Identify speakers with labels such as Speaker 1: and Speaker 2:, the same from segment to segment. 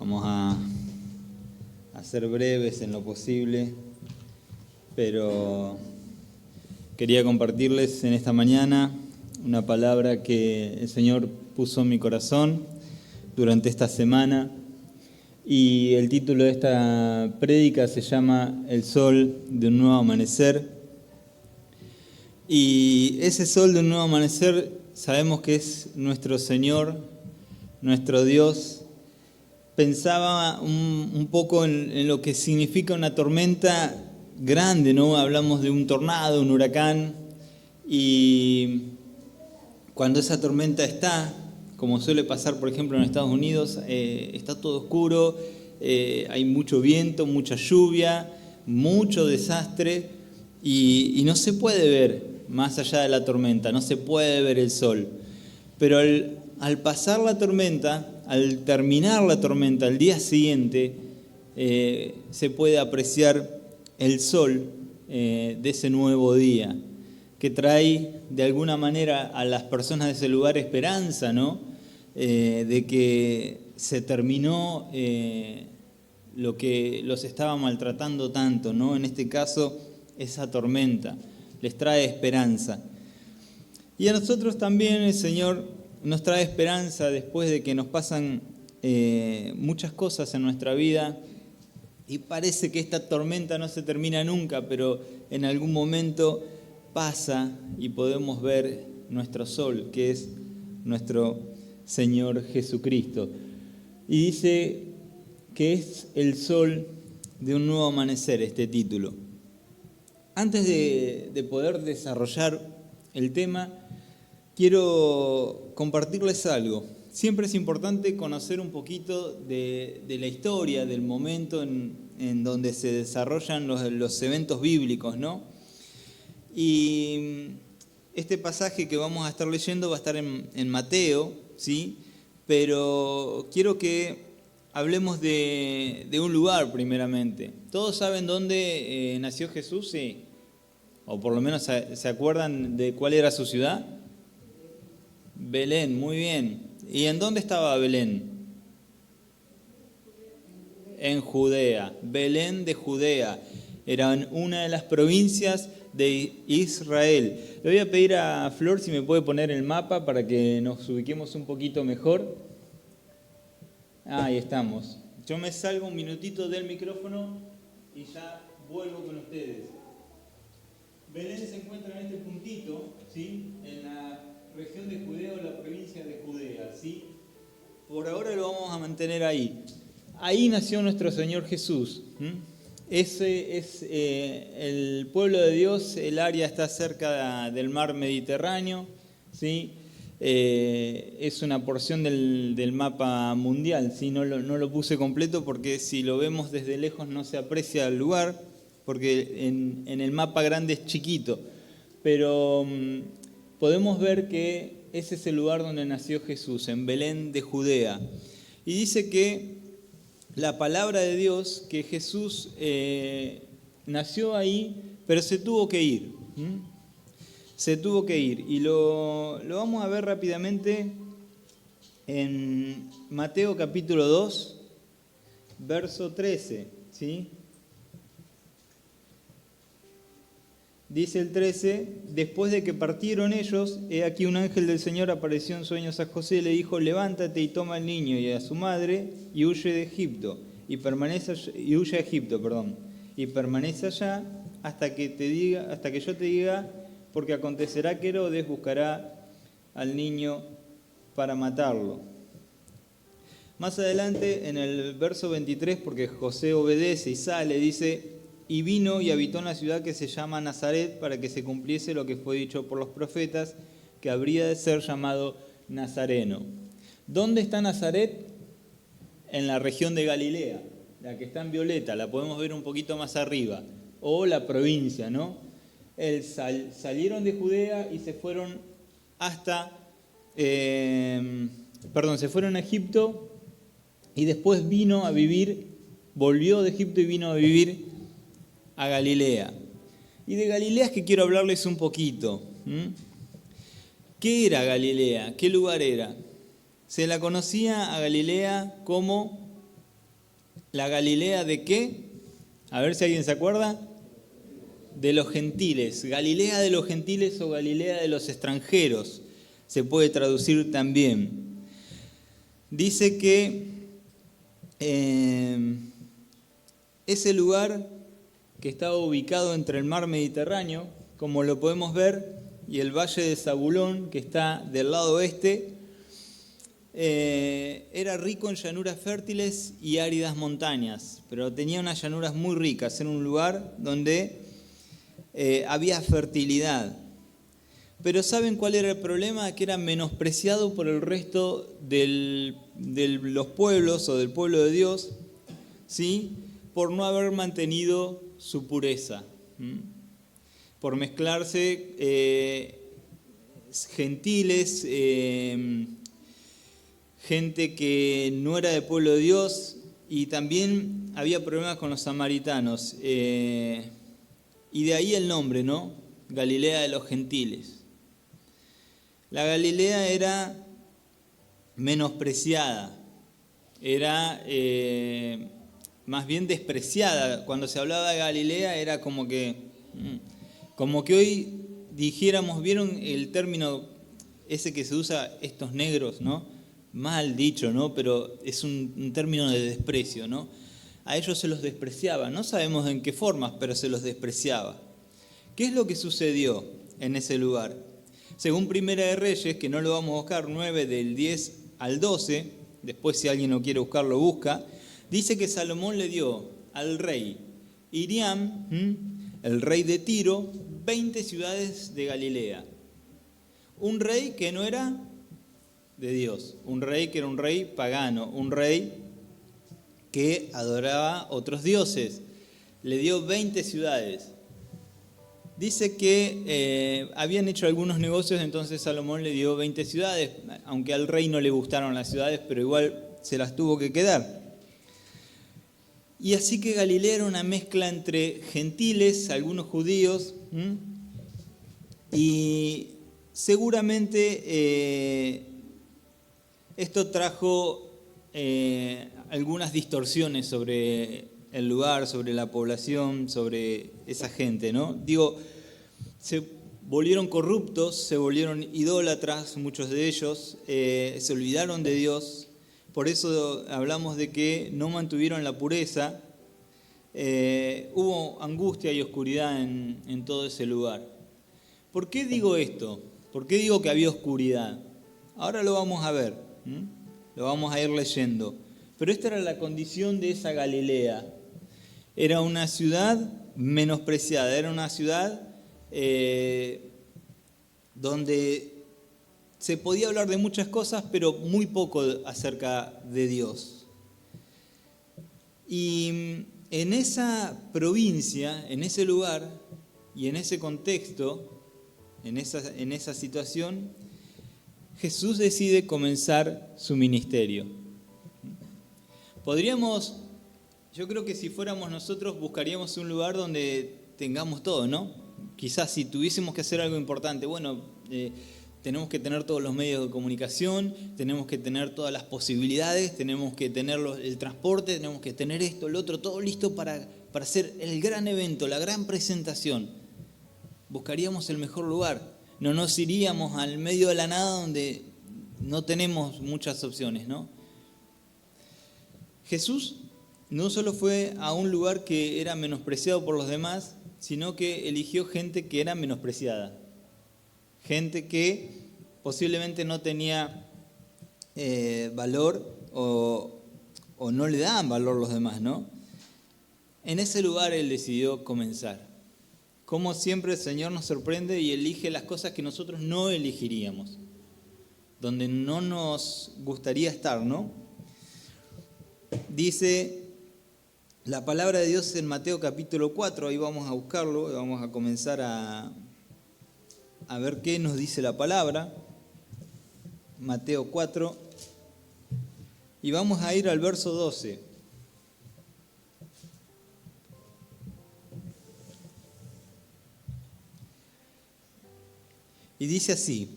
Speaker 1: Vamos a ser breves en lo posible, pero quería compartirles en esta mañana una palabra que el Señor puso en mi corazón durante esta semana, y el título de esta prédica se llama El sol de un nuevo amanecer. Y ese sol de un nuevo amanecer sabemos que es nuestro Señor, nuestro Dios. Pensaba un poco en lo que significa una tormenta grande, ¿no? Hablamos de un tornado, un huracán, y cuando esa tormenta está, como suele pasar por ejemplo en Estados Unidos, está todo oscuro, hay mucho viento, mucha lluvia, mucho desastre, y no se puede ver más allá de la tormenta, no se puede ver el sol. Pero al pasar la tormenta, al terminar la tormenta, al día siguiente, se puede apreciar el sol de ese nuevo día, que trae de alguna manera a las personas de ese lugar esperanza, ¿no? De que se terminó lo que los estaba maltratando tanto, ¿no? En este caso, esa tormenta les trae esperanza. Y a nosotros también el Señor nos trae esperanza después de que nos pasan muchas cosas en nuestra vida y parece que esta tormenta no se termina nunca, pero en algún momento pasa y podemos ver nuestro sol, que es nuestro Señor Jesucristo. Y dice que es el sol de un nuevo amanecer este título. Antes de poder desarrollar el tema, quiero compartirles algo. Siempre es importante conocer un poquito de la historia, del momento en donde se desarrollan los eventos bíblicos, ¿no? Y este pasaje que vamos a estar leyendo va a estar en Mateo, ¿sí? Pero quiero que hablemos de un lugar primeramente. ¿Todos saben dónde nació Jesús? Sí. O por lo menos se acuerdan de cuál era su ciudad. Belén, muy bien. ¿Y en dónde estaba Belén? En Judea. Belén de Judea. Era una de las provincias de Israel. Le voy a pedir a Flor si me puede poner el mapa para que nos ubiquemos un poquito mejor. Ahí estamos. Yo me salgo un minutito del micrófono y ya vuelvo con ustedes. Belén se encuentra en este puntito, ¿sí? En la región de Judea o la provincia de Judea, ¿sí? Por ahora lo vamos a mantener ahí. Ahí nació nuestro Señor Jesús. Ese es el pueblo de Dios. El área está cerca del mar Mediterráneo, ¿sí? Es una porción del mapa mundial, ¿sí? No lo puse completo porque si lo vemos desde lejos no se aprecia el lugar, porque en el mapa grande es chiquito, pero podemos ver que ese es el lugar donde nació Jesús, en Belén de Judea. Y dice que la palabra de Dios, que Jesús nació ahí, pero se tuvo que ir. Se tuvo que ir. Y lo vamos a ver rápidamente en Mateo capítulo 2, verso 13, ¿sí? Dice el 13, después de que partieron ellos, he aquí un ángel del Señor apareció en sueños a José y le dijo, levántate y toma al niño y a su madre y huye de Egipto, y huye a Egipto, y permanece allá hasta que yo te diga, porque acontecerá que Herodes buscará al niño para matarlo. Más adelante, en el verso 23, porque José obedece y sale, dice, y vino y habitó en la ciudad que se llama Nazaret para que se cumpliese lo que fue dicho por los profetas, que habría de ser llamado Nazareno. ¿Dónde está Nazaret? En la región de Galilea, la que está en violeta, la podemos ver un poquito más arriba, o la provincia, ¿no? Salieron de Judea y se fueron se fueron a Egipto y después volvió de Egipto y vino a vivir a Galilea. Y de Galilea es que quiero hablarles un poquito. ¿Qué era Galilea? ¿Qué lugar era? Se la conocía a Galilea como ¿La Galilea de qué? A ver si alguien se acuerda. De los gentiles. Galilea de los gentiles o Galilea de los extranjeros. Se puede traducir también. Dice que ese lugar que estaba ubicado entre el mar Mediterráneo, como lo podemos ver, y el valle de Zabulón, que está del lado oeste, era rico en llanuras fértiles y áridas montañas, pero tenía unas llanuras muy ricas. Era un lugar donde había fertilidad. Pero ¿saben cuál era el problema? Que era menospreciado por el resto de los pueblos o del pueblo de Dios, ¿sí? Por no haber mantenido su pureza, por mezclarse gentiles, gente que no era del pueblo de Dios, y también había problemas con los samaritanos. Y de ahí el nombre, ¿no? Galilea de los gentiles. La Galilea era menospreciada, era más bien despreciada. Cuando se hablaba de Galilea era como que hoy dijéramos, ¿vieron el término ese que se usa, estos negros, ¿no? Mal dicho, ¿no? Pero es un término de desprecio, ¿no? A ellos se los despreciaba, no sabemos en qué formas, pero se los despreciaba. ¿Qué es lo que sucedió en ese lugar? Según Primera de Reyes, que no lo vamos a buscar, 9 del 10 al 12, después si alguien lo quiere buscar lo busca, dice que Salomón le dio al rey Hiriam, el rey de Tiro, 20 ciudades de Galilea. Un rey que no era de Dios, un rey que era un rey pagano, un rey que adoraba otros dioses. Le dio 20 ciudades. Dice que habían hecho algunos negocios, entonces Salomón le dio 20 ciudades, aunque al rey no le gustaron las ciudades, pero igual se las tuvo que quedar. Y así que Galilea era una mezcla entre gentiles, algunos judíos, y seguramente esto trajo algunas distorsiones sobre el lugar, sobre la población, sobre esa gente, ¿no? Digo, se volvieron corruptos, se volvieron idólatras, muchos de ellos, se olvidaron de Dios, por eso hablamos de que no mantuvieron la pureza, hubo angustia y oscuridad en todo ese lugar. ¿Por qué digo esto? ¿Por qué digo que había oscuridad? Ahora lo vamos a ver, lo vamos a ir leyendo, pero esta era la condición de esa Galilea. Era una ciudad menospreciada, era una ciudad donde se podía hablar de muchas cosas, pero muy poco acerca de Dios. Y en esa provincia, en ese lugar y en ese contexto, en esa situación, Jesús decide comenzar su ministerio. Yo creo que si fuéramos nosotros buscaríamos un lugar donde tengamos todo, ¿no? Quizás si tuviésemos que hacer algo importante, bueno, tenemos que tener todos los medios de comunicación, tenemos que tener todas las posibilidades, tenemos que tener el transporte, tenemos que tener esto, lo otro, todo listo para hacer el gran evento, la gran presentación. Buscaríamos el mejor lugar, no nos iríamos al medio de la nada donde no tenemos muchas opciones, ¿no? Jesús no solo fue a un lugar que era menospreciado por los demás, sino que eligió gente que era menospreciada. Gente que posiblemente no tenía valor o no le daban valor los demás, ¿no? En ese lugar Él decidió comenzar. Como siempre el Señor nos sorprende y elige las cosas que nosotros no elegiríamos, donde no nos gustaría estar, ¿no? Dice la palabra de Dios en Mateo capítulo 4, ahí vamos a buscarlo, vamos a comenzar a ver qué nos dice la palabra. Mateo 4, y vamos a ir al verso 12. Y dice así: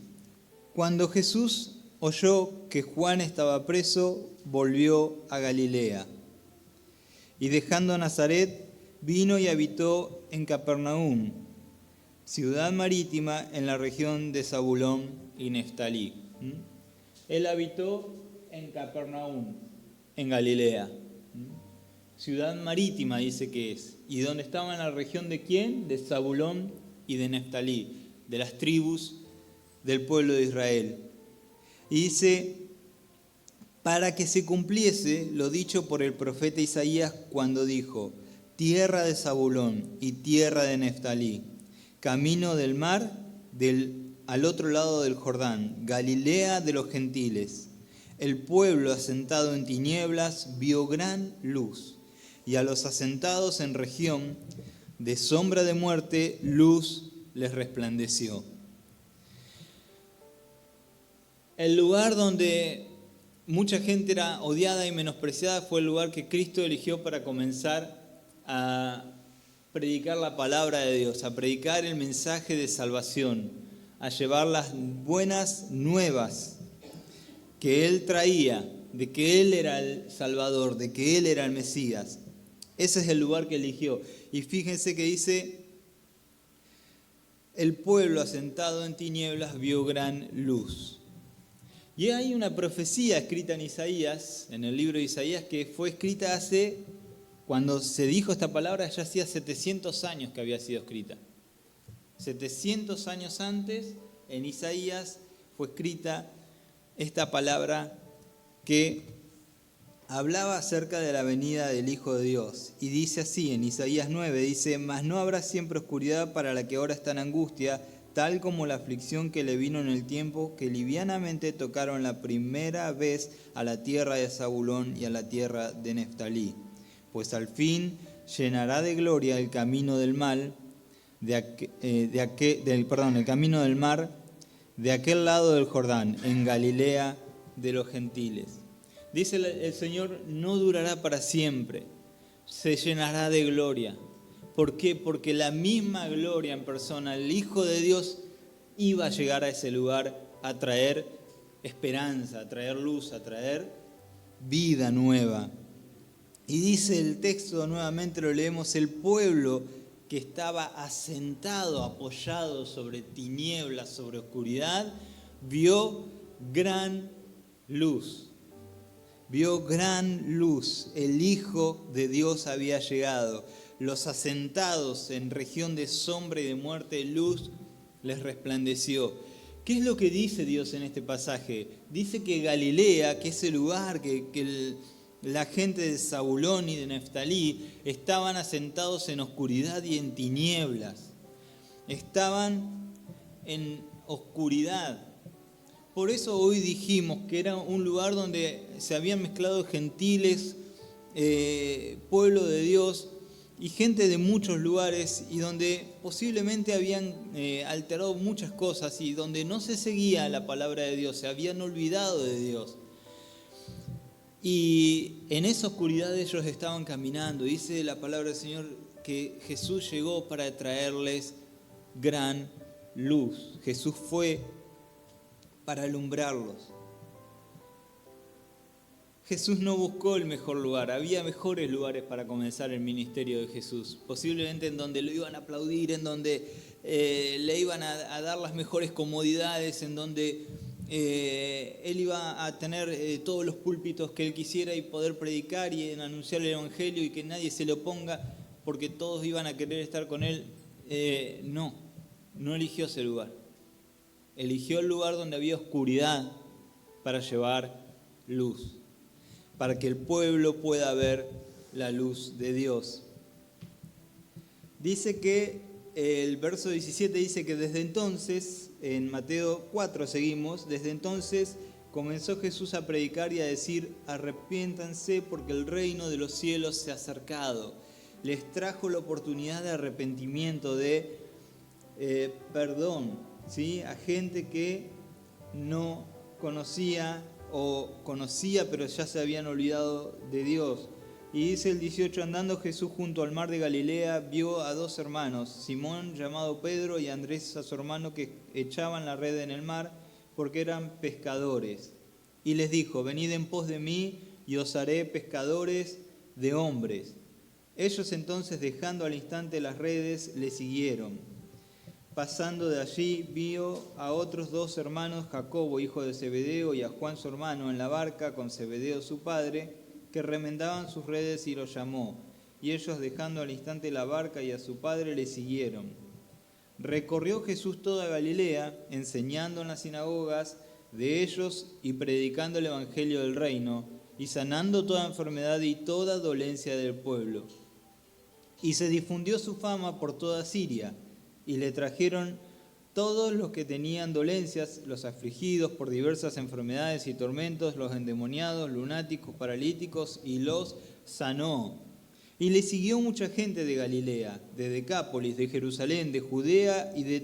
Speaker 1: cuando Jesús oyó que Juan estaba preso, volvió a Galilea. Y dejando Nazaret, vino y habitó en Capernaum, ciudad marítima en la región de Zabulón y Neftalí. Él habitó en Capernaum, en Galilea. Ciudad marítima dice que es. ¿Y dónde estaba? En la región de quién? De Zabulón y de Neftalí, de las tribus del pueblo de Israel. Y dice, para que se cumpliese lo dicho por el profeta Isaías cuando dijo, tierra de Zabulón y tierra de Neftalí, camino del mar al otro lado del Jordán, Galilea de los gentiles. El pueblo asentado en tinieblas vio gran luz, y a los asentados en región de sombra de muerte, luz les resplandeció. El lugar donde mucha gente era odiada y menospreciada fue el lugar que Cristo eligió para comenzar a predicar la palabra de Dios, a predicar el mensaje de salvación, a llevar las buenas nuevas que Él traía, de que Él era el Salvador, de que Él era el Mesías. Ese es el lugar que eligió. Y fíjense que dice, el pueblo asentado en tinieblas vio gran luz. Y hay una profecía escrita en Isaías, en el libro de Isaías, que fue escrita cuando se dijo esta palabra, ya hacía 700 años que había sido escrita. 700 años antes, en Isaías, fue escrita esta palabra que hablaba acerca de la venida del Hijo de Dios. Y dice así, en Isaías 9, dice, mas no habrá siempre oscuridad para la que ahora está en angustia, tal como la aflicción que le vino en el tiempo que livianamente tocaron la primera vez a la tierra de Zabulón y a la tierra de Neftalí. Pues al fin llenará de gloria el camino del mal, el camino del mar, de aquel lado del Jordán, en Galilea de los gentiles. Dice el Señor, no durará para siempre, se llenará de gloria. ¿Por qué? Porque la misma gloria en persona, el Hijo de Dios, iba a llegar a ese lugar a traer esperanza, a traer luz, a traer vida nueva. Y dice el texto, nuevamente lo leemos, el pueblo que estaba asentado, apoyado sobre tinieblas, sobre oscuridad, vio gran luz. Vio gran luz, el Hijo de Dios había llegado. Los asentados en región de sombra y de muerte, luz les resplandeció. ¿Qué es lo que dice Dios en este pasaje? Dice que Galilea, que es el lugar que la gente de Zabulón y de Neftalí estaban asentados en oscuridad y en tinieblas. Estaban en oscuridad. Por eso hoy dijimos que era un lugar donde se habían mezclado gentiles, pueblo de Dios y gente de muchos lugares, y donde posiblemente habían alterado muchas cosas y donde no se seguía la palabra de Dios, se habían olvidado de Dios. Y en esa oscuridad ellos estaban caminando. Dice la palabra del Señor que Jesús llegó para traerles gran luz. Jesús fue para alumbrarlos. Jesús no buscó el mejor lugar, había mejores lugares para comenzar el ministerio de Jesús, posiblemente en donde lo iban a aplaudir, en donde le iban a dar las mejores comodidades, en donde él iba a tener todos los púlpitos que él quisiera y poder predicar y anunciar el evangelio y que nadie se le oponga porque todos iban a querer estar con él. No eligió ese lugar. Eligió el lugar donde había oscuridad para llevar luz, para que el pueblo pueda ver la luz de Dios. Dice que el verso 17 dice que desde entonces, en Mateo 4 seguimos, desde entonces comenzó Jesús a predicar y a decir, arrepiéntanse porque el reino de los cielos se ha acercado. Les trajo la oportunidad de arrepentimiento, de perdón, ¿sí? A gente que no conocía o conocía pero ya se habían olvidado de Dios. Y dice el 18, andando Jesús junto al mar de Galilea, vio a dos hermanos, Simón llamado Pedro y Andrés a su hermano, que echaban la red en el mar porque eran pescadores. Y les dijo, venid en pos de mí y os haré pescadores de hombres. Ellos entonces, dejando al instante las redes, le siguieron. Pasando de allí, vio a otros 2 hermanos, Jacobo, hijo de Zebedeo, y a Juan, su hermano, en la barca con Zebedeo, su padre, que remendaban sus redes, y los llamó. Y ellos, dejando al instante la barca y a su padre, le siguieron. Recorrió Jesús toda Galilea, enseñando en las sinagogas de ellos y predicando el evangelio del reino, y sanando toda enfermedad y toda dolencia del pueblo. Y se difundió su fama por toda Siria, y le trajeron todos los que tenían dolencias, los afligidos por diversas enfermedades y tormentos, los endemoniados, lunáticos, paralíticos, y los sanó. Y le siguió mucha gente de Galilea, de Decápolis, de Jerusalén, de Judea y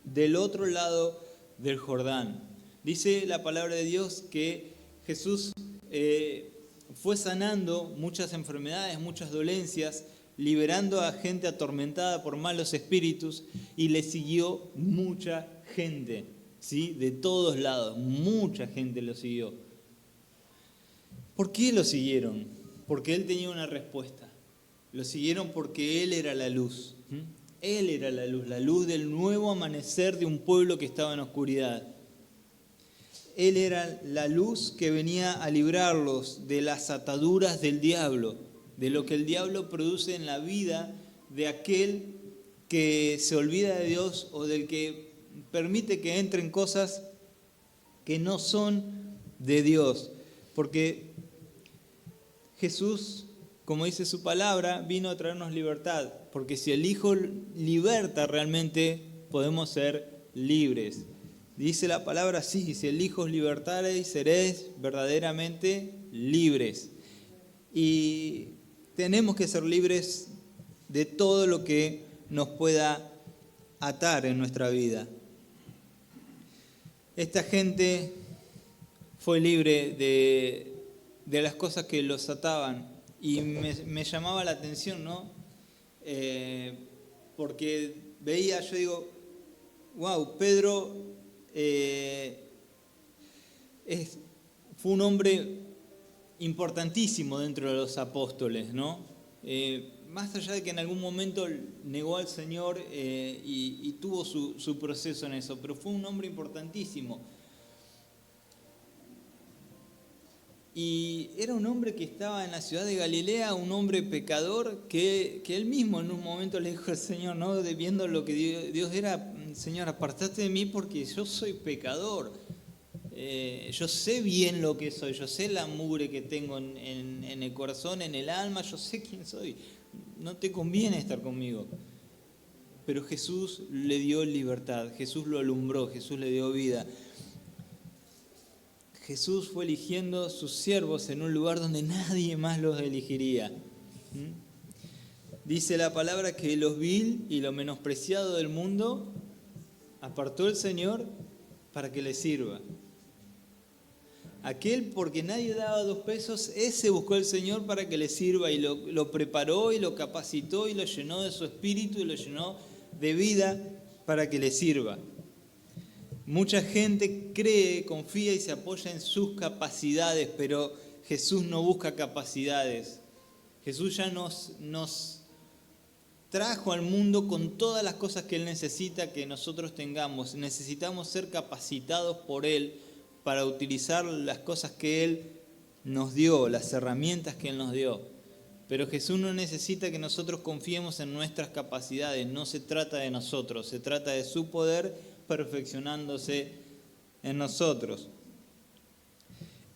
Speaker 1: del otro lado del Jordán. Dice la palabra de Dios que Jesús fue sanando muchas enfermedades, muchas dolencias, liberando a gente atormentada por malos espíritus, y le siguió mucha gente, ¿sí? De todos lados, mucha gente lo siguió. ¿Por qué lo siguieron? Porque él tenía una respuesta. Lo siguieron porque él era la luz. Él era la luz del nuevo amanecer de un pueblo que estaba en oscuridad. Él era la luz que venía a librarlos de las ataduras del diablo, de lo que el diablo produce en la vida de aquel que se olvida de Dios o del que permite que entren cosas que no son de Dios. Porque Jesús, como dice su palabra, vino a traernos libertad. Porque si el Hijo liberta, realmente podemos ser libres. Dice la palabra así: si el Hijo os libertareis, seréis verdaderamente libres. Y tenemos que ser libres de todo lo que nos pueda atar en nuestra vida. Esta gente fue libre de las cosas que los ataban, y me llamaba la atención, ¿no? Porque veía, yo digo, wow, Pedro fue un hombre importantísimo dentro de los apóstoles, ¿no? Más allá de que en algún momento negó al Señor y tuvo su proceso en eso, pero fue un hombre importantísimo. Y era un hombre que estaba en la ciudad de Galilea, un hombre pecador, que él mismo en un momento le dijo al Señor, ¿no? Viendo lo que Dios era: Señor, apartate de mí porque yo soy pecador. Yo sé bien lo que soy, yo sé la mugre que tengo en el corazón, en el alma, yo sé quién soy. No te conviene estar conmigo. Pero Jesús le dio libertad, Jesús lo alumbró, Jesús le dio vida. Jesús fue eligiendo sus siervos en un lugar donde nadie más los elegiría. Dice la palabra que lo vil y lo menospreciado del mundo apartó el Señor para que le sirva. Aquel porque nadie daba 2 pesos, ese buscó el Señor para que le sirva, y lo preparó y lo capacitó y lo llenó de su espíritu y lo llenó de vida para que le sirva. Mucha gente cree, confía y se apoya en sus capacidades, pero Jesús no busca capacidades. Jesús ya nos trajo al mundo con todas las cosas que Él necesita que nosotros tengamos. Necesitamos ser capacitados por Él para utilizar las cosas que Él nos dio, las herramientas que Él nos dio. Pero Jesús no necesita que nosotros confiemos en nuestras capacidades. No se trata de nosotros, se trata de su poder perfeccionándose en nosotros.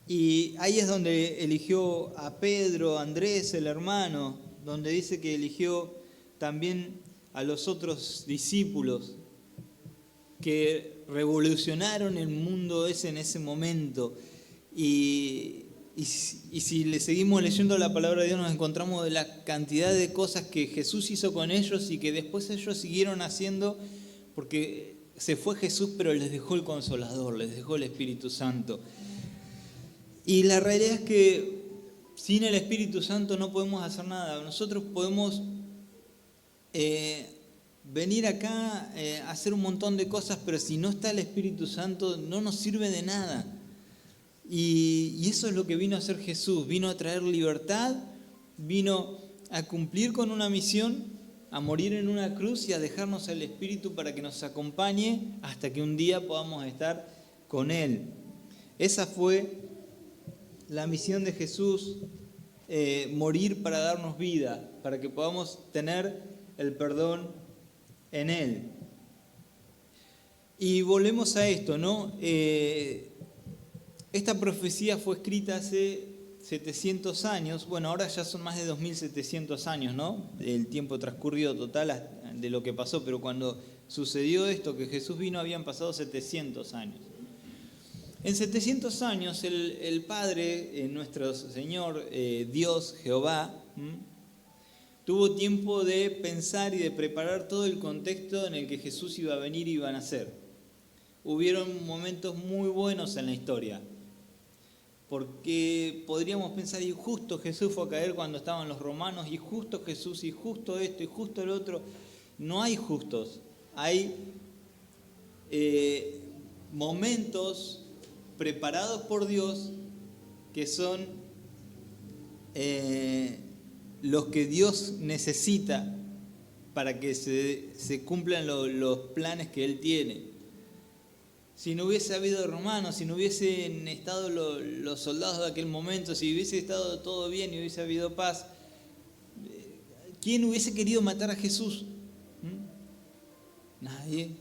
Speaker 1: Y ahí es donde eligió a Pedro, a Andrés, el hermano, donde dice que eligió también a los otros discípulos que revolucionaron el mundo ese en ese momento. Y si le seguimos leyendo la palabra de Dios, nos encontramos de la cantidad de cosas que Jesús hizo con ellos y que después ellos siguieron haciendo, porque se fue Jesús, pero les dejó el Consolador, les dejó el Espíritu Santo. Y la realidad es que sin el Espíritu Santo no podemos hacer nada. Nosotros podemos venir acá a hacer un montón de cosas, pero si no está el Espíritu Santo no nos sirve de nada. Y eso es lo que vino a hacer Jesús. Vino a traer libertad, vino a cumplir con una misión, a morir en una cruz y a dejarnos al Espíritu para que nos acompañe hasta que un día podamos estar con Él. Esa fue la misión de Jesús, morir para darnos vida, para que podamos tener el perdón en Él. Y volvemos a esto, ¿no? Esta profecía fue escrita hace 700 años, bueno, ahora ya son más de 2700 años, ¿no? El tiempo transcurrido total de lo que pasó, pero cuando sucedió esto, que Jesús vino, habían pasado 700 años. En 700 años el Padre, nuestro Señor, Dios, Jehová, tuvo tiempo de pensar y de preparar todo el contexto en el que Jesús iba a venir y iba a nacer. Hubieron momentos muy buenos en la historia, porque podríamos pensar, y justo Jesús fue a caer cuando estaban los romanos, y justo Jesús, y justo esto, y justo el otro. No hay justos, hay momentos preparados por Dios que son los que Dios necesita para que se cumplan los planes que Él tiene. Si no hubiese habido romanos, si no hubiesen estado los soldados de aquel momento, si hubiese estado todo bien y hubiese habido paz, ¿quién hubiese querido matar a Jesús? Nadie.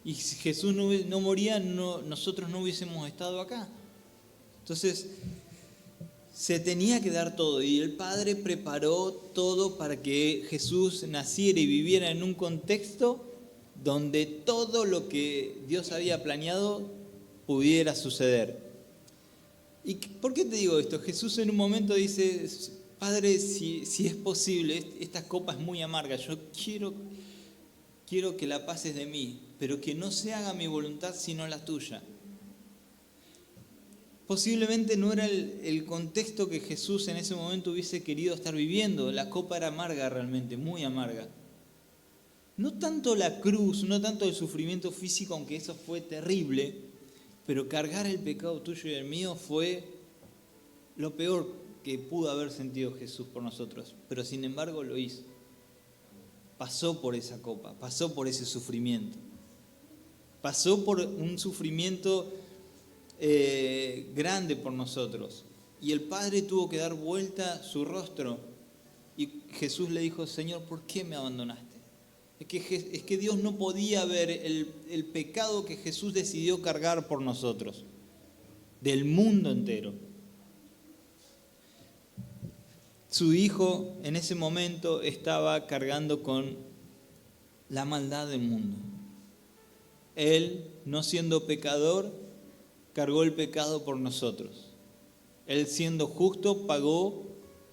Speaker 1: Y si Jesús no moría, nosotros no hubiésemos estado acá. Entonces, se tenía que dar todo, y el Padre preparó todo para que Jesús naciera y viviera en un contexto donde todo lo que Dios había planeado pudiera suceder. ¿Y por qué te digo esto? Jesús en un momento dice: Padre, si es posible, esta copa es muy amarga, yo quiero que la pases de mí, pero que no se haga mi voluntad sino la tuya. Posiblemente no era el contexto que Jesús en ese momento hubiese querido estar viviendo. La copa era amarga realmente, muy amarga. No tanto la cruz, no tanto el sufrimiento físico, aunque eso fue terrible, pero cargar el pecado tuyo y el mío fue lo peor que pudo haber sentido Jesús por nosotros. Pero sin embargo lo hizo. Pasó por esa copa, pasó por ese sufrimiento. Pasó por un sufrimiento grande por nosotros. Y el Padre tuvo que dar vuelta su rostro. Y Jesús le dijo: Señor, ¿por qué me abandonaste? Es que Dios no podía ver el pecado que Jesús decidió cargar por nosotros, del mundo entero. Su Hijo en ese momento estaba cargando con la maldad del mundo. Él, no siendo pecador, cargó el pecado por nosotros. Él, siendo justo, pagó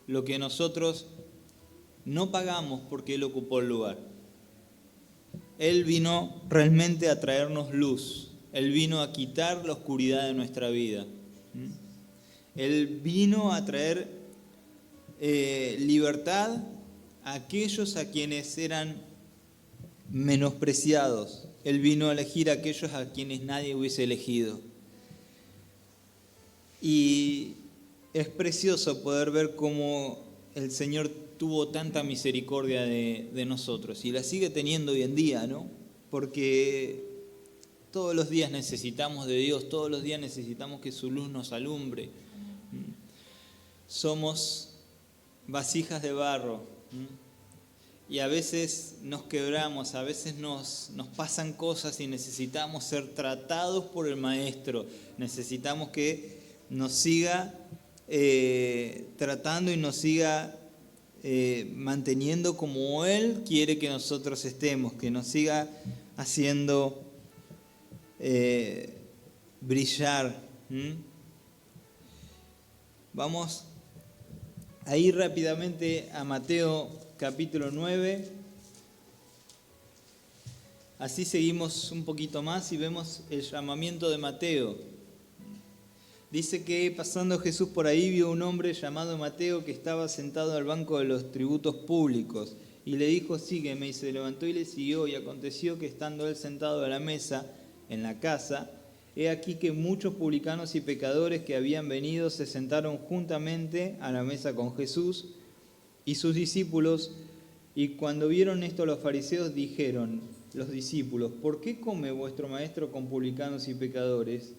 Speaker 1: lo que nosotros no pagamos porque Él ocupó el lugar. Él vino realmente a traernos luz. Él vino a quitar la oscuridad de nuestra vida. Él vino a traer libertad a aquellos a quienes eran menospreciados. Él vino a elegir a aquellos a quienes nadie hubiese elegido. Y es precioso poder ver cómo el Señor tuvo tanta misericordia de nosotros, y la sigue teniendo hoy en día, ¿no? Porque todos los días necesitamos de Dios, todos los días necesitamos que su luz nos alumbre. Somos vasijas de barro, y a veces nos quebramos, a veces nos pasan cosas y necesitamos ser tratados por el Maestro, necesitamos que nos siga tratando y nos siga manteniendo como Él quiere que nosotros estemos, que nos siga haciendo brillar. Vamos a ir rápidamente a Mateo capítulo 9. Así seguimos un poquito más y vemos el llamamiento de Mateo. Dice que pasando Jesús por ahí vio un hombre llamado Mateo que estaba sentado al banco de los tributos públicos, y le dijo: sígueme, y se levantó y le siguió. Y aconteció que estando él sentado a la mesa en la casa, he aquí que muchos publicanos y pecadores que habían venido se sentaron juntamente a la mesa con Jesús, y sus discípulos, y cuando vieron esto los fariseos dijeron, los discípulos, ¿por qué come vuestro maestro con publicanos y pecadores?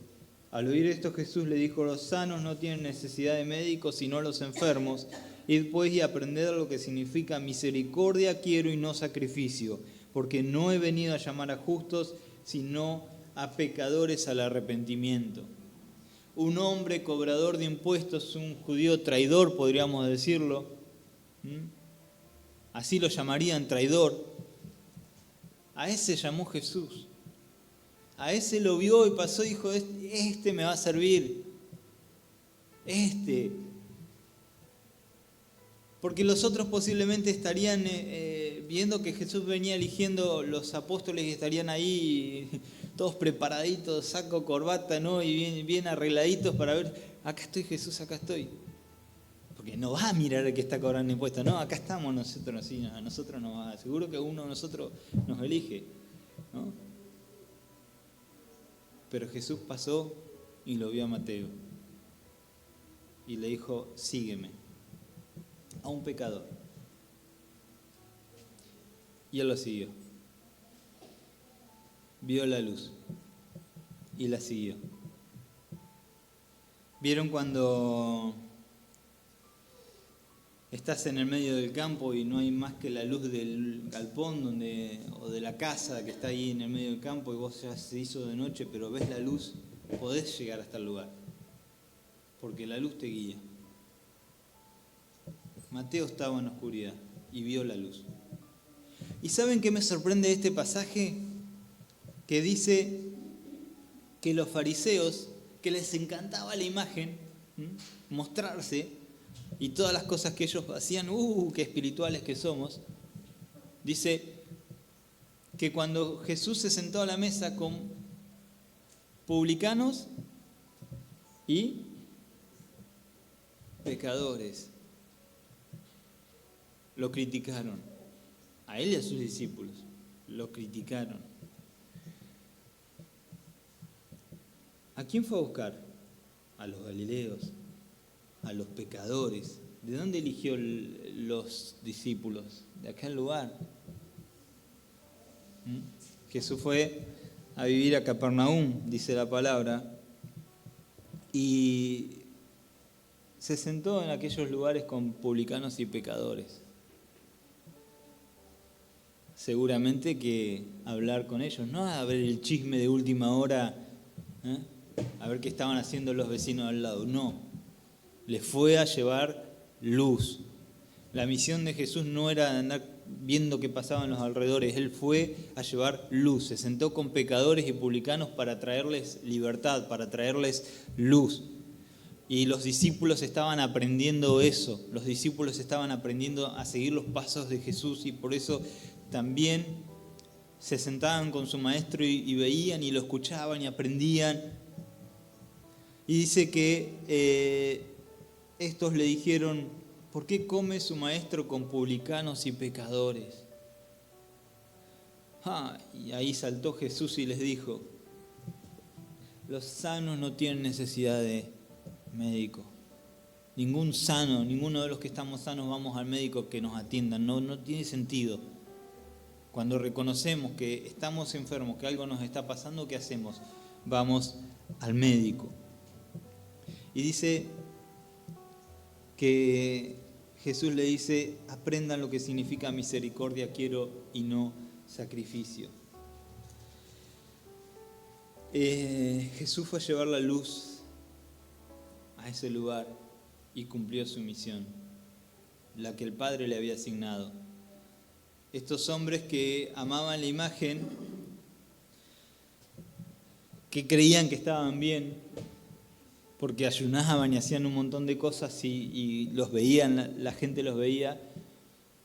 Speaker 1: Al oír esto Jesús le dijo, los sanos no tienen necesidad de médicos, sino los enfermos. Id pues y aprended lo que significa misericordia quiero y no sacrificio, porque no he venido a llamar a justos, sino a pecadores al arrepentimiento. Un hombre cobrador de impuestos, un judío traidor, podríamos decirlo, así lo llamarían, traidor. A ese llamó Jesús. A ese lo vio y pasó y dijo, este me va a servir. Porque los otros posiblemente estarían viendo que Jesús venía eligiendo los apóstoles y estarían ahí todos preparaditos, saco, corbata, ¿no? Y bien arregladitos para ver, acá estoy Jesús, acá estoy. Porque no va a mirar el que está cobrando impuestos, no, acá estamos nosotros, sí, a nosotros nos va, seguro que uno de nosotros nos elige, ¿no? Pero Jesús pasó y lo vio a Mateo y le dijo, sígueme, a un pecador. Y él lo siguió. Vio la luz y la siguió. ¿Vieron cuando estás en el medio del campo y no hay más que la luz del galpón o de la casa que está ahí en el medio del campo y vos ya se hizo de noche, pero ves la luz, podés llegar hasta el lugar, porque la luz te guía? Mateo estaba en la oscuridad y vio la luz. ¿Y saben qué me sorprende de este pasaje? Que dice que los fariseos, que les encantaba la imagen, mostrarse, y todas las cosas que ellos hacían, qué espirituales que somos, dice que cuando Jesús se sentó a la mesa con publicanos y pecadores, lo criticaron, a él y a sus discípulos, lo criticaron. ¿A quién fue a buscar? A los galileos, a los pecadores. ¿De dónde eligió los discípulos? De aquel lugar. Jesús fue a vivir a Capernaum, dice la palabra, y se sentó en aquellos lugares con publicanos y pecadores. Seguramente que hablar con ellos, no a ver el chisme de última hora, a ver qué estaban haciendo los vecinos al lado, no. Les fue a llevar luz. La misión de Jesús no era andar viendo qué pasaba en los alrededores, Él fue a llevar luz. Se sentó con pecadores y publicanos para traerles libertad, para traerles luz. Y los discípulos estaban aprendiendo eso, los discípulos estaban aprendiendo a seguir los pasos de Jesús y por eso también se sentaban con su maestro y veían y lo escuchaban y aprendían. Y dice que estos le dijeron, ¿por qué come su maestro con publicanos y pecadores? Y ahí saltó Jesús y les dijo, los sanos no tienen necesidad de médico. Ningún sano, ninguno de los que estamos sanos vamos al médico que nos atiendan. No tiene sentido. Cuando reconocemos que estamos enfermos, que algo nos está pasando, ¿qué hacemos? Vamos al médico. Y dice que Jesús le dice, aprendan lo que significa misericordia quiero y no sacrificio. Jesús fue a llevar la luz a ese lugar y cumplió su misión, la que el Padre le había asignado. Estos hombres que amaban la imagen, que creían que estaban bien, porque ayunaban y hacían un montón de cosas y los veían, la gente los veía,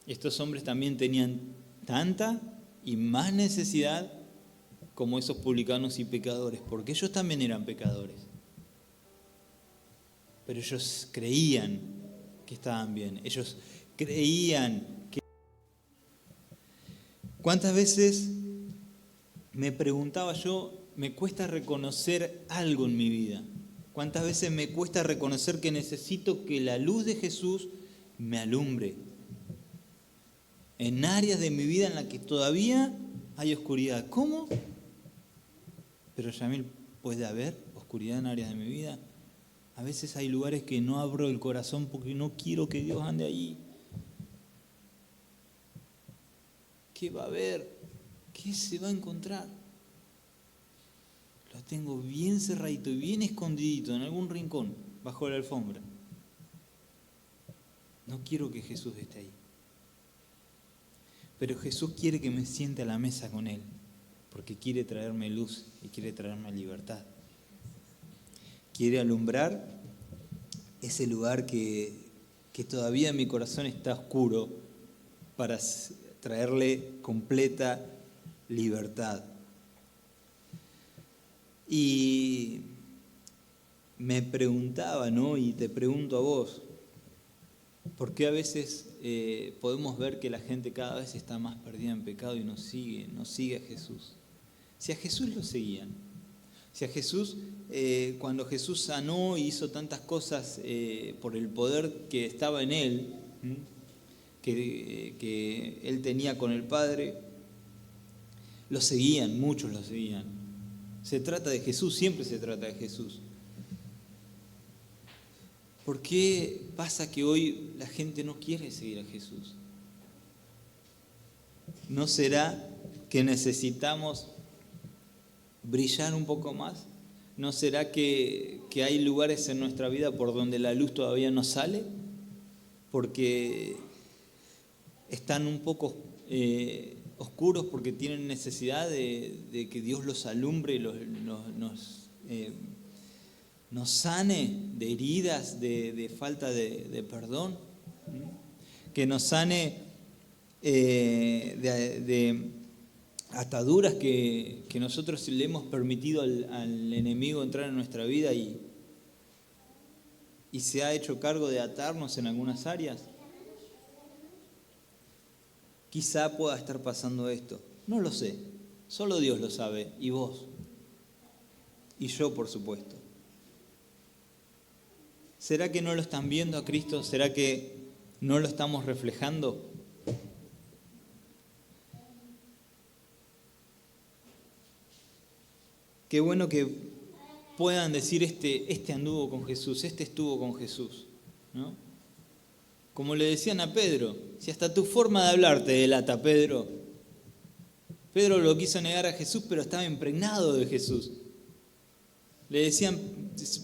Speaker 1: estos hombres también tenían tanta y más necesidad como esos publicanos y pecadores, porque ellos también eran pecadores. Pero ellos creían que estaban bien, ellos creían que... ¿Cuántas veces me preguntaba yo, me cuesta reconocer algo en mi vida? ¿Cuántas veces me cuesta reconocer que necesito que la luz de Jesús me alumbre? en áreas de mi vida en las que todavía hay oscuridad. ¿Cómo? Pero Yamil, ¿puede haber oscuridad en áreas de mi vida? A veces hay lugares que no abro el corazón porque no quiero que Dios ande allí. ¿Qué va a haber? ¿Qué se va a encontrar? Lo tengo bien cerradito y bien escondidito en algún rincón, bajo la alfombra. No quiero que Jesús esté ahí. Pero Jesús quiere que me siente a la mesa con Él, porque quiere traerme luz y quiere traerme libertad. Quiere alumbrar ese lugar que todavía en mi corazón está oscuro para traerle completa libertad. Y me preguntaba, ¿no? Y te pregunto a vos, ¿por qué a veces podemos ver que la gente cada vez está más perdida en pecado y no sigue a Jesús? Si a Jesús lo seguían, si a Jesús, cuando Jesús sanó y hizo tantas cosas por el poder que estaba en Él, que Él tenía con el Padre, lo seguían, muchos lo seguían. Se trata de Jesús, siempre se trata de Jesús. ¿Por qué pasa que hoy la gente no quiere seguir a Jesús? ¿No será que necesitamos brillar un poco más? ¿No será que hay lugares en nuestra vida por donde la luz todavía no sale? Porque están un poco oscuros, porque tienen necesidad de que Dios los alumbre, nos sane de heridas, de falta de perdón, que nos sane de ataduras que nosotros le hemos permitido al enemigo entrar en nuestra vida y se ha hecho cargo de atarnos en algunas áreas. Quizá pueda estar pasando esto, no lo sé, solo Dios lo sabe, y vos, y yo por supuesto. ¿Será que no lo están viendo a Cristo? ¿Será que no lo estamos reflejando? Qué bueno que puedan decir este anduvo con Jesús, este estuvo con Jesús, ¿no? Como le decían a Pedro, si hasta tu forma de hablar te delata, Pedro. Pedro lo quiso negar a Jesús, pero estaba impregnado de Jesús. Le decían,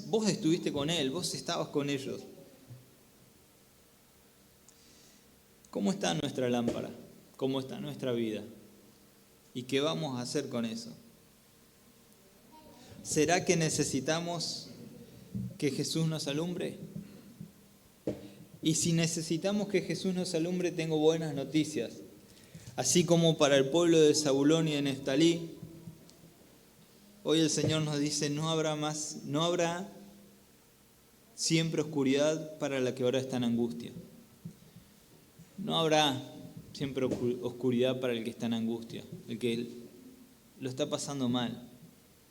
Speaker 1: vos estuviste con Él, vos estabas con ellos. ¿Cómo está nuestra lámpara? ¿Cómo está nuestra vida? ¿Y qué vamos a hacer con eso? ¿Será que necesitamos que Jesús nos alumbre? Y si necesitamos que Jesús nos alumbre, tengo buenas noticias. Así como para el pueblo de Zabulón y de Neftalí, hoy el Señor nos dice, no habrá siempre oscuridad para la que ahora está en angustia. No habrá siempre oscuridad para el que está en angustia, el que lo está pasando mal,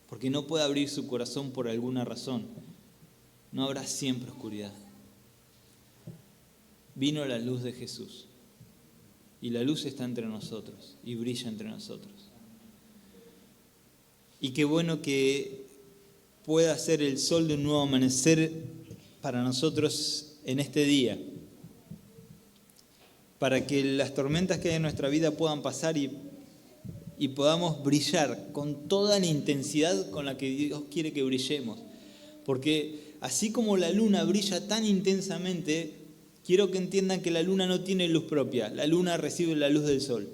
Speaker 1: porque no puede abrir su corazón por alguna razón. No habrá siempre oscuridad. Vino la luz de Jesús y la luz está entre nosotros y brilla entre nosotros. Y qué bueno que pueda ser el sol de un nuevo amanecer para nosotros en este día, para que las tormentas que hay en nuestra vida puedan pasar y podamos brillar con toda la intensidad con la que Dios quiere que brillemos. Porque así como la luna brilla tan intensamente, quiero que entiendan que la luna no tiene luz propia, la luna recibe la luz del sol.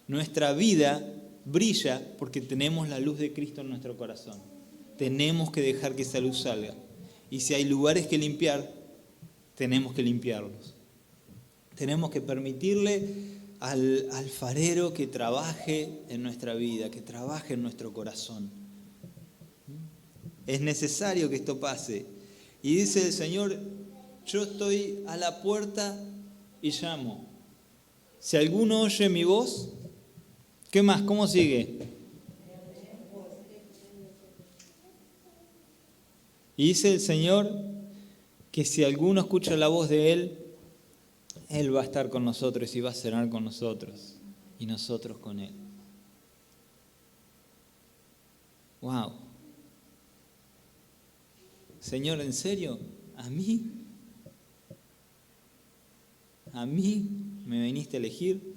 Speaker 1: Nuestra vida brilla porque tenemos la luz de Cristo en nuestro corazón. Tenemos que dejar que esa luz salga. Y si hay lugares que limpiar, tenemos que limpiarlos. Tenemos que permitirle al alfarero que trabaje en nuestra vida, que trabaje en nuestro corazón. Es necesario que esto pase. Y dice el Señor, yo estoy a la puerta y llamo. Si alguno oye mi voz, ¿qué más? ¿Cómo sigue? Y dice el Señor que si alguno escucha la voz de Él Él va a estar con nosotros y va a cenar con nosotros y nosotros con Él. ¡Wow! Señor, ¿en serio? ¿A mí? ¿A mí me viniste a elegir?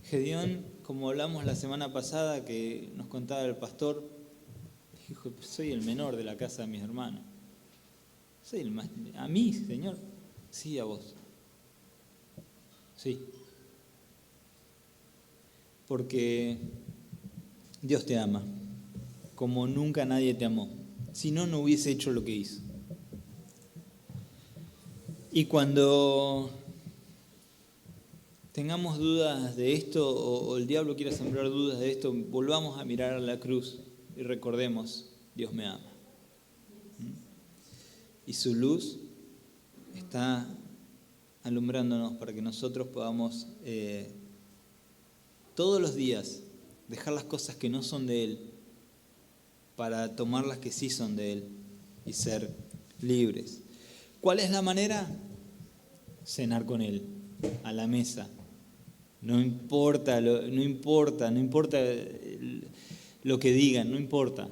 Speaker 1: Gedeón, como hablamos la semana pasada, que nos contaba el pastor, dijo, soy el menor de la casa de mis hermanos. Soy el más... ¿A mí, Señor? Sí, a vos. Sí. Porque Dios te ama, como nunca nadie te amó. Si no, no hubiese hecho lo que hizo. Y cuando tengamos dudas de esto, o el diablo quiera sembrar dudas de esto, volvamos a mirar a la cruz y recordemos, Dios me ama. Y su luz está alumbrándonos para que nosotros podamos todos los días dejar las cosas que no son de Él para tomar las que sí son de Él y ser libres. ¿Cuál es la manera? Cenar con Él, a la mesa. No importa lo que digan, no importa.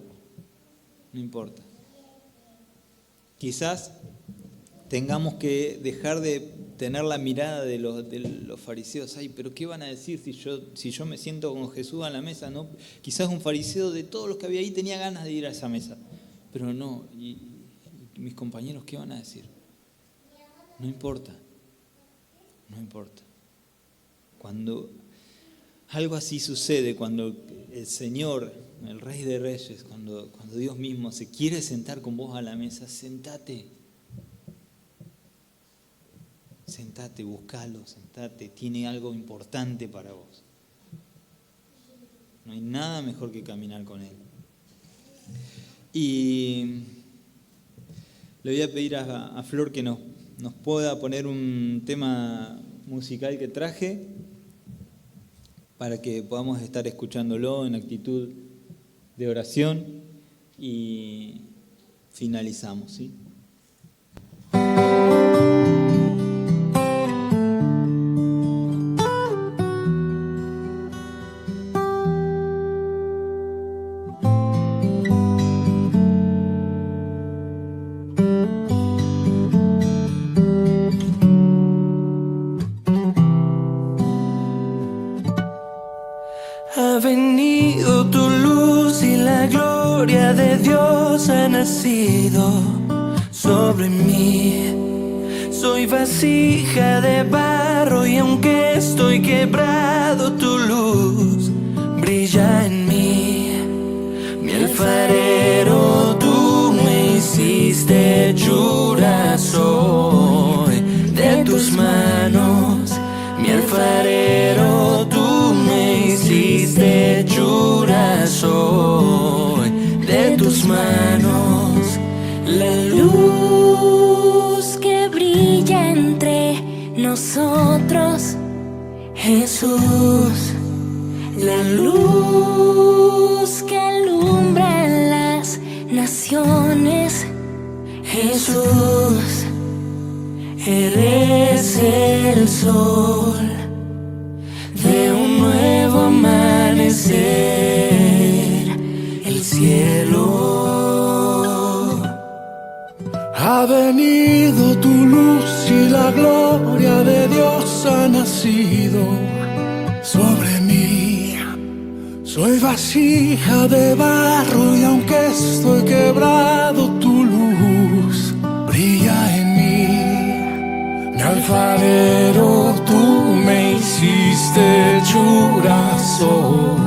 Speaker 1: Quizás tengamos que dejar de tener la mirada de los fariseos. Ay, pero ¿qué van a decir si yo me siento con Jesús a la mesa? ¿No? Quizás un fariseo de todos los que había ahí tenía ganas de ir a esa mesa. Pero no, y mis compañeros, ¿qué van a decir? No importa. Cuando algo así sucede, cuando el Señor, el Rey de Reyes, cuando Dios mismo se quiere sentar con vos a la mesa, sentate, buscalo, sentate, tiene algo importante para vos. No hay nada mejor que caminar con Él. Y le voy a pedir a Flor que nos pueda poner un tema musical que traje para que podamos estar escuchándolo en actitud de oración y finalizamos, ¿sí?
Speaker 2: Ha venido tu luz y la gloria de Dios ha nacido sobre mí. Soy vasija de barro y aunque estoy quebrado, tu luz brilla en mí. Mi alfarero, tú me hiciste hechura, soy de tus manos. Mi alfarero, tú me hiciste hechura, soy de tus manos.
Speaker 3: La luz que brilla entre nosotros,
Speaker 2: Jesús.
Speaker 3: la luz que alumbra las naciones,
Speaker 2: Jesús, eres el sol de un nuevo amanecer, el cielo.
Speaker 4: Ha venido tu luz y la gloria de Dios ha nacido sobre mí. Soy vasija de barro y aunque estoy quebrado, tu luz brilla en mí. Mi alfarero, tú me hiciste hechura, soy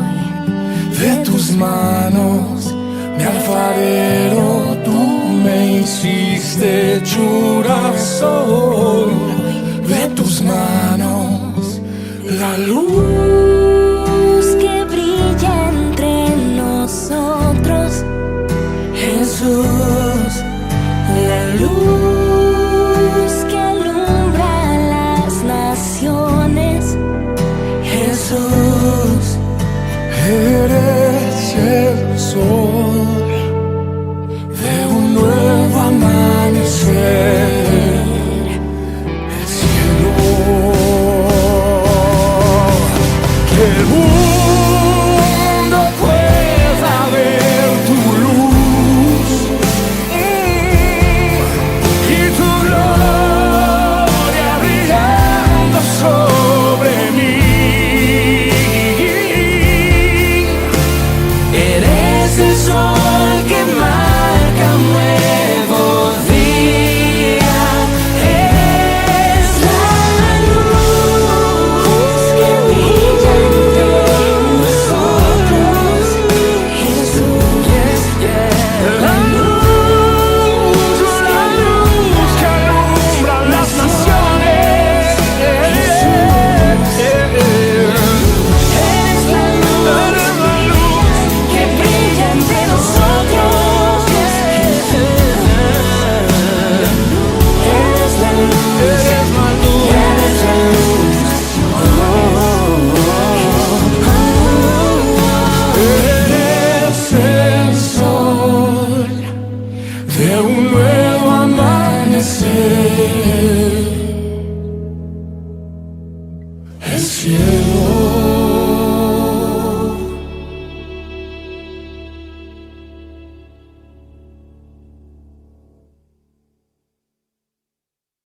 Speaker 4: de tus manos. Mi alfarero, tú me hiciste hechura, soy de tus manos. La luz
Speaker 3: que brilla entre nosotros,
Speaker 2: Jesús,
Speaker 3: la luz que alumbra las naciones,
Speaker 2: Jesús,
Speaker 4: eres el sol
Speaker 2: de un nuevo amanecer,
Speaker 4: un nuevo amanecer. El cielo